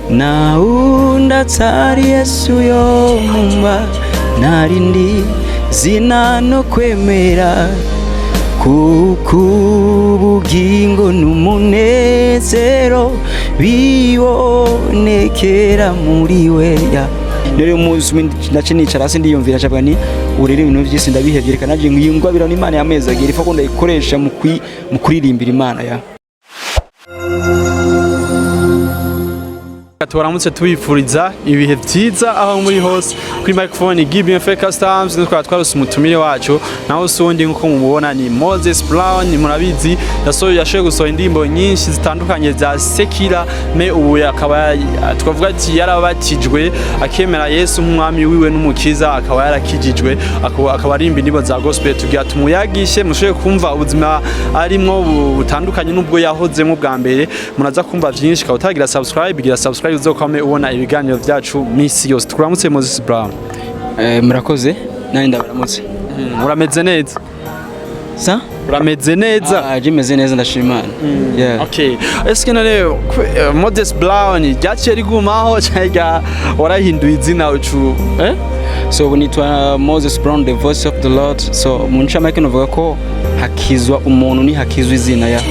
naunda atari Yesu yo mumba narindi zina no kwemera kubugingo n'umunezero bibonekera muri weya. Rero umunsi nace nicara hasi ndiyumvira cyabwa ni urere ibintu by'isi ndabihevye reka naje ngiyungwabira n'Imana yameza agira ifa ko ndayikoresha mu kuririmbira Imana ya. Turamutse tubifuriza ibihe byiza aho muri hose kuri microphone GBMF Customs n'utwa twarose umutumire wacu naho sundi nkuko mubona ni Moses Brown. Murabizi yashoboye gusohora indirimbo nyinshi zitandukanye za sekira me ubu akaba twavuga ati yarabatijwe akemera Yesu nk'umwami wiwe n'umukiza akaba yarakijijwe akaba arimba indirimbo za gospel tugira tumuyagishe mushoboye kumva ubuzima arimo butandukanye n'ubwo yahozemo bwa mbere. Munaza kumva byinshi kawutagira gira subscribe uzokame ubona ibiganiro byacu misi yose. Turamutse Moses Brown. Murakoze nani ndabaramutse. Urameze neza? Sa? Urameze neza? Jimeze neza ndashimana. Yeah. Okay. Eske none Moses Brown ryaciye rigumaho cyangwa warahinduye izina ucu So nitwa Moses Brown, the voice of the Lord. So muncamake novuga ko hakizwa umuntu ni hakizwa izina ya.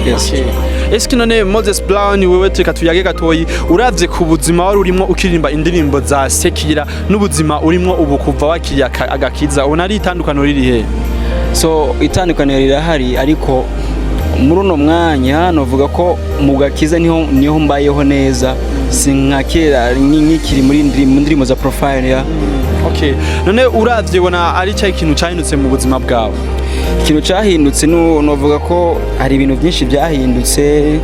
Yes. Okay. Eske none Moses Brown wewe teka tuyage gatoyi uravye ku buzima wari urimo ukiririmba indirimbo za sekira n'ubuzima urimo ubu kuva wakiriya agakiza ubona ari itandukano riri he? So itandukano rirahari ariko muri uno mwanya novuga ko mu gakiza niho mbayeho neza sinkakera nkikiri muri indirimbo za profile ya. Okay. None uravye bona ari cyo ikintu cyahindutse mu buzima bwawe? Ikintu cyahindutse novuga ko hari ibintu byinshi byahindutse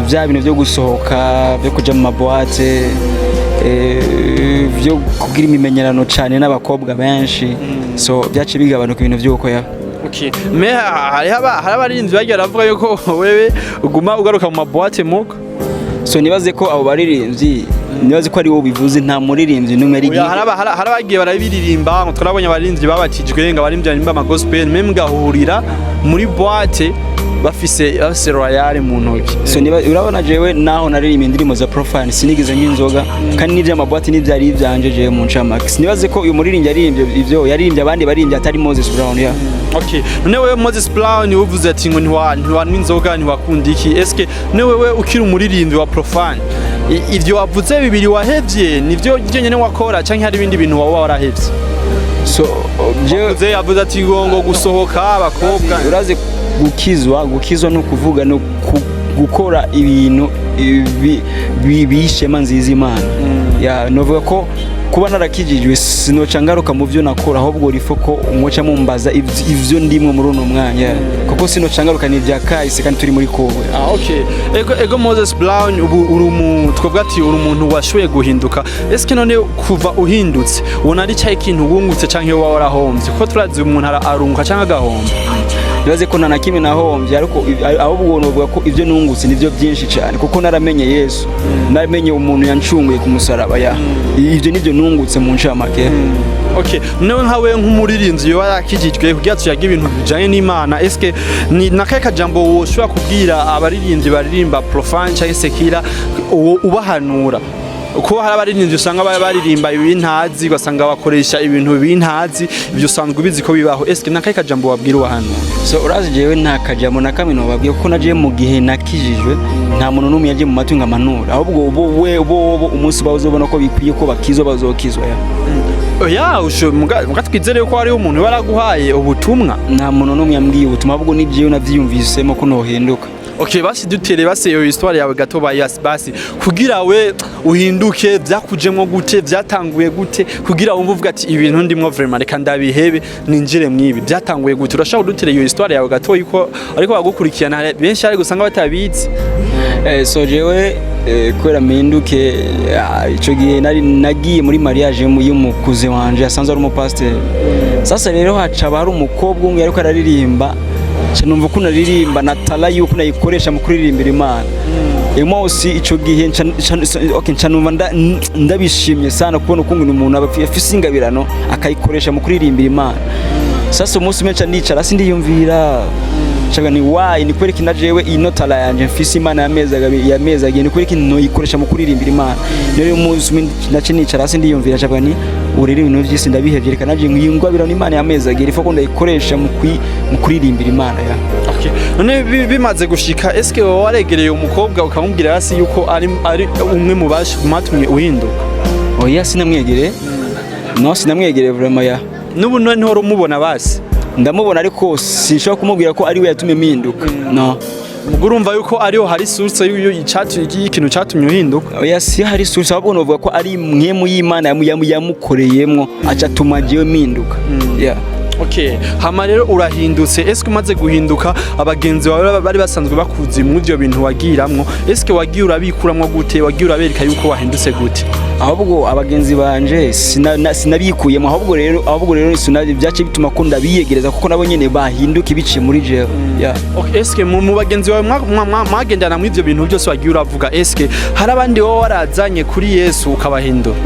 bya bintu byo gusohoka byo kuja mu maboate byo kugira imimenyerano cyane n'abakobwa benshi so byace bigabanuka ibintu by'uko ya. Okay. Me hari abarinzi bagiye baravuga yuko wewe uguma ugaruka mu maboate muko so nibaze ko abo baririmbyi nibaze ko ari wo bivuze nta muririmbyi numwe ari gihe hari abagiye barabiririmba ngo twarabonye abarinzi babatijwe ngo abarinzi barimba ama gospel meme gahurira muri boate bafise royale mu ntoki. So urabona jewe naho naririmba indirimbo za profile sinigeze nk'inzoga kandi n'ibyo amaboate n'ibyari ibyanje jewe mu ncamax nibaze ko uyu muririmbyi yaririmbye ivyo yaririmbye abandi baririmbye atari Moses Brown ya. Okay. None wewe Moses Brown uvuze ati ngo ntiwa n'inzoga ntiwakunda iki eske ne wewe ukiri umuririmbyi wa profile ivyo wavuze bibiri wahevye nivyo nyene wakora canke hari ibindi bintu waba warahevye? So je yavuze ati ngo gusohoka abakobwa uraze gukizwa no kuvuga no gukora ibintu bishema nziza Imana ya novuga ko kuba narakijijwe sinoca ngaruka mu byo nakora ahubwo rifo ko umwoca mumbaza ivyo ndimwe muri uno mwanya kuko sinoca ngaruka ni bya kahise kandi turi muri kowe. Okay. Ego Moses Brown ubu twavuga ati uri umuntu washoboye guhinduka eske none kuva uhindutse ubona ari cyaye ikintu wungutse canke wawe warahombye kuko turazi umuntu arunguka canke agahomba? Bibaze ko nanakimwe nahombye ariko ahubwo novuga ko ivyo nungutse nivyo byinshi cyane kuko naramenye Yesu naramenye umuntu yancunguye ku musaraba ya ivyo nivyo nungutse mu ncamake. Okay. None nkawe nk'umuririmbyi warakijijwe kugira tuyaga ibintu bijanye n'Imana eske ni nakaye kajambo woshobora kubwira abaririmbyi baririmba profane cyangwa sekira ubahanura uko hari abaririmbyi usanga baririmba ibintazi ugasanga bakoresha ibintu bintazi ibyo usanzwe ubizi ko bibaho eske nakaye kajambo wabwira ubahanura? So urazi jewe nta kajambo na kamwe nobabwiye kuko naje mu gihe nakijijwe nta muntu numwe yaje mu matunga manura ahubwo ubo umunsi bazobona ko bikwiye ko bakizwa bazokizwa ya. Oya mugatwizere ko ari umuntu waraguhaye ubutumwa? Nta muntu numwe yambwiye ubutumwa ahubwo ni jewe navyiyumvisemo ko nohinduka. Okay, basi dutere base iyo histoire yawe gato basi kugira we uhinduke byakujemwo gute byatanguye gute kugira wumva uvuga ati ibintu ndimwo vraiment reka ndabihebe ninjire mwibi byatanguye gute urashaka dutere iyo histoire yawe gato yuko ariko bagukurikirana benshi ari gusanga batabizi. So jewe kwera mpinduke ico gihe nagiye muri mariage y'umukuze wanje asanzwe ari umupasteur. Sasa rero haca bari umukobwa umwe ariko araririmba numva ko naririmba natala yuko nayikoresha mu kuririmbira Imana. Emosi ico gihe ncanumva ndabishimye sana kubona uko umuntu afise ingabirano akayikoresha mu kuririmbira Imana. Sasa umunsi menshi nicara sindiyumvira caga ni why ni kwereka najewe inotala yanje mfise imana yameza agiye ni kwereka no yikoresha mu kuririmbira imana rero umunsi nace nicara hasi ndiyumvira caga ni urere ibintu by'isi ndabihevye reka naje ngwabira n'imana yameza agiye ifo ko ndayikoresha mu kuririmbira imana ya. Okay, none bimaze gushika eske wowe waregereye umukobwa ukamubwira hasi yuko ari umwe mu batumye uhinduka? Oya sinamwegere no sinamwegere vraiment ya. Nubu none horo umubona basi? Ndamubona ariko sinshobora kumubwira ko ari we yatumye mpinduka no. Urumva yuko ariho hari source y'ikintu cyatumye uhinduka? Oya si hari source ahubwo novuga ko ari mwe mu y'Imana yamukoreyemwo aca tuma jewe mpinduka. Yeah. Okay, hama rero urahindutse. Eske umaze guhinduka abagenzi bawe bari basanzwe bakuzi mu byo bintu wagiramwo, eske wagiye urabikuramwo gute, wagiye urabereka yuko wahindutse gute? Ahubwo abagenzi banje sinabikuyemo ahubwo rero sinabye byace bituma ko ndabiyegereza kuko nabo nyene bahinduka ibiciye muri jewe. Yeah. Okay, eske mu bagenzi bawe mwagendana mu ivyo bintu byose wagiye uravuga, eske hari abandi wowe warazanye kuri Yesu ukabahindura?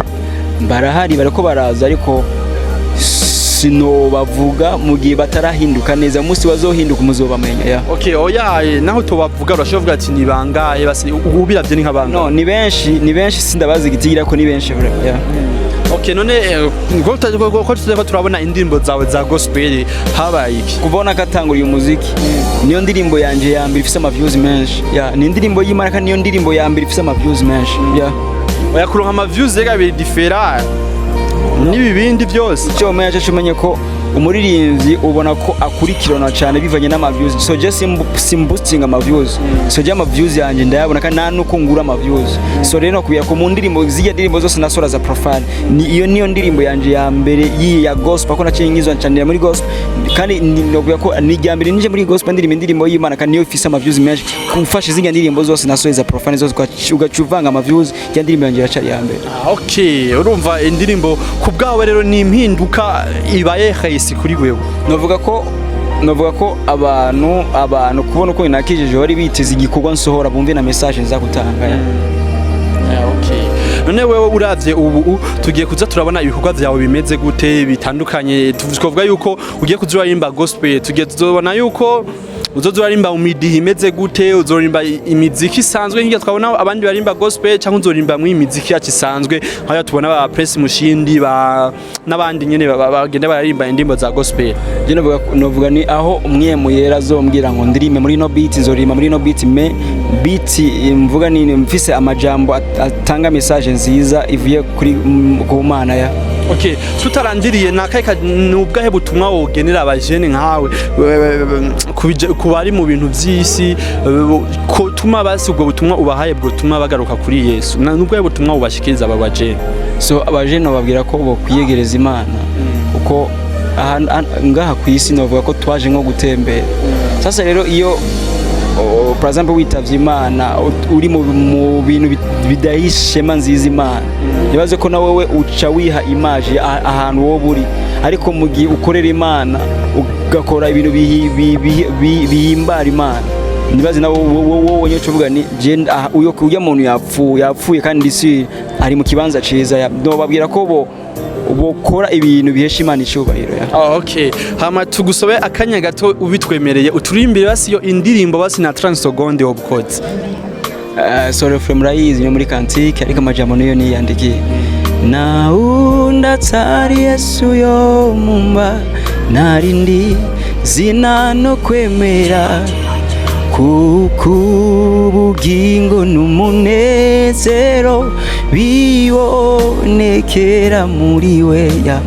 Barahari bariko baraza ariko sino bavuga mu gihe batarahinduka neza umunsi bazohinduka muzobamenya ya. Okay, oya naho tobavuga urashovuga ati ni bangahe basi ubiravye ni nk'abanga? No, ni benshi sindabazi gitigira ko ni benshi vraiment ya. Okay, none ko turabona indirimbo zawe za gospel habaye iki? Kubona katanguriye umuziki niyo ndirimbo yanje ya mbere ifise ama views menshi ya, ni indirimbo y'Imana kandi niyo ndirimbo ya mbere ifise ama views menshi ya. Oya kuronka ama views rega biri different n'ibibindi byose. Cyo umenye ko umuririmbyi ubona ko akurikirana cyane bivanye n'ama views, so just boosting ama views, so je ama views yanje ndayabona kandi nta nuko ngura ama views, so rero kubiya ko mu ndirimbo zijya ndirimbo zose nasora za profile niyo ndirimbo yanje ya mbere ya gospel ko naciye cyane muri gospel kandi nokuya ko ni ya mbere nije muri gospel ndirimbo y'Imana kandi niyo ifise ama views menshi kumfasha zijya ndirimbo zose nasoye za profile zose ugacuvanga ama views ya ndirimbo yanje yacari ya mbere. Okay, urumva indirimbo ku bwawe rero ni impinduka ibaye kuri wewe? Novuga ko abantu kubona uko inakijije bari biteze igikorwa nsohora bumve na message nza gutanga ya. Okay, none wewe uravye ubu tugiye kuza turabona ibikorwa vyawe bimeze gute bitandukanye, tuvuga yuko ugiye kuzuririmba gospel, tugiye tuzobona yuko uzorimba umidi imeze gute, uzorimba imiziki isanzwe nk'iyo twabona abandi barimba gospel cyangwa uzorimba mu imiziki yacu isanzwe nk'ayo tubona ba Press Mushindi n'abandi nyene bagenda bararimba indimbo za gospel? Je novuga ni aho umwemu yera azombwira ngo ndirime muri no beat, nzorima muri no beat beat mvuga ni mfise amajambo atanga message nziza ivuye kuri ku Mana ya. Okay, tutarandiriye nakaika nubwahe butumwa wogenera abajene nkawe kubari mu bintu by'isi ko tuma basi ubwo butumwa ubahaye bwo tuma bagaruka kuri Yesu, nubwahe butumwa ubashikiriza aba bajene? So abajene babwira ko bo kwiyegereza Imana uko ngaha ku isi novuga ko twaje nko gutembera. Sasa rero iyo for example witavye Imana uri mu bintu bidahishema nziza Imana, nibaze ko na wowe uca wiha image ahantu wo buri, ariko mu gihe ukorera Imana ugakora ibintu bihimbara Imana, nibaze na wowe nyo cuvuga ni je uyo kujya muntu yapfuye kandi isi ari mu kibanza ciza, babwira ko bo kora ibintu bihesha Imana icubahiro ya. Okay, hama tugusobe akanya gato ubitwemereye uturimbire basi yo indirimbo basi na 30 secondes of codes. Sorry from Rais yo muri kantike ariko amajambo niyo niyandikiye. Naunda tsari Yesu yo mumba narindi zina no kwemera kubugingo n'umunezero bibonekera muri weya.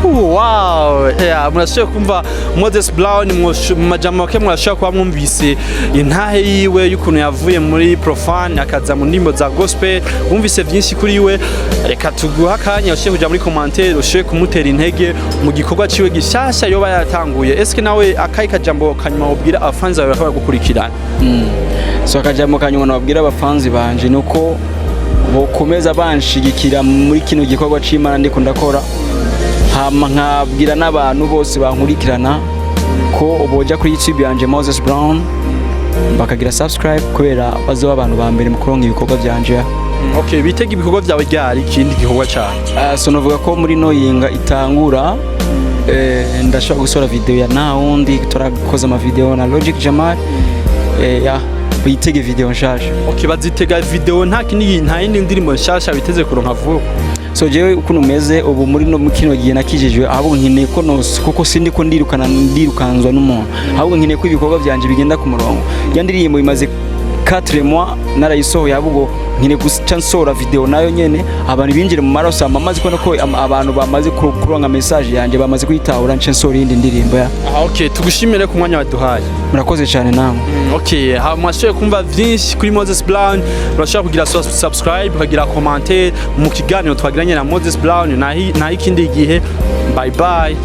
Wow, murashobora kumva Moses Brown mu majambo ke murashobora kuba mwumvise intahe yiwe y'ukuntu yavuye muri profane akaza mu ndimbo za gospel, wumvise byinshi kuri we. Reka tuguha akanya ushe kuja muri commentaire ushe kumutera intege mu gikorwa ciwe gishasha yoba yatanguye. Eske nawe akayi kajambo kanyuma ubwira abafanzi bawe bakaba gukurikirana? So akajambo kanyuma nabwira abafanzi banje nuko bokomeza banshigikira muri kino gikorwa c'Imana ndiko ndakora, hama nkabwira n'abantu bose bankurikirana ko boja kuri YouTube yanje Moses Brown bakagira subscribe kubera bazoba abantu ba mbere mu kuronka ibikorwa byanje. Okay, bitega ibikorwa byawe ryari ikindi gikorwa cyane? So novuga ko muri no yinga itangura ndashobora gusora video ya nta wundi turakoze ama video na Logic Jamal ya bitege video nshasha. Okay, bazitega video nta yindi ndirimbo nshasha biteze kuronka vuba. So jewe ukuntu meze ubu muri no mukino gihe nakijijwe ahubwo nkeneye ko kuko sindi ko ndirukanzwa n'umuntu ahubwo nkeneye ko ibikorwa byanje bigenda ku murongo. Ya ndirimbo imaze 4 mois narayisohoye ahubwo nkine guca nsora video nayo nyene abantu binjire mu maraso amaze ko abantu bamaze kuronka message yanje bamaze kuyitahura nce nsora indi ndirimbo ya. Okay, tugushimire ku mwanya waduhaye. Murakoze cyane namwe. Okay, mwashoboye kumva byinshi kuri Moses Brown, urashobora kugira subscribe, ukagira commentaire mu kiganiro twagiranye na Moses Brown na ikindi gihe. Bye bye.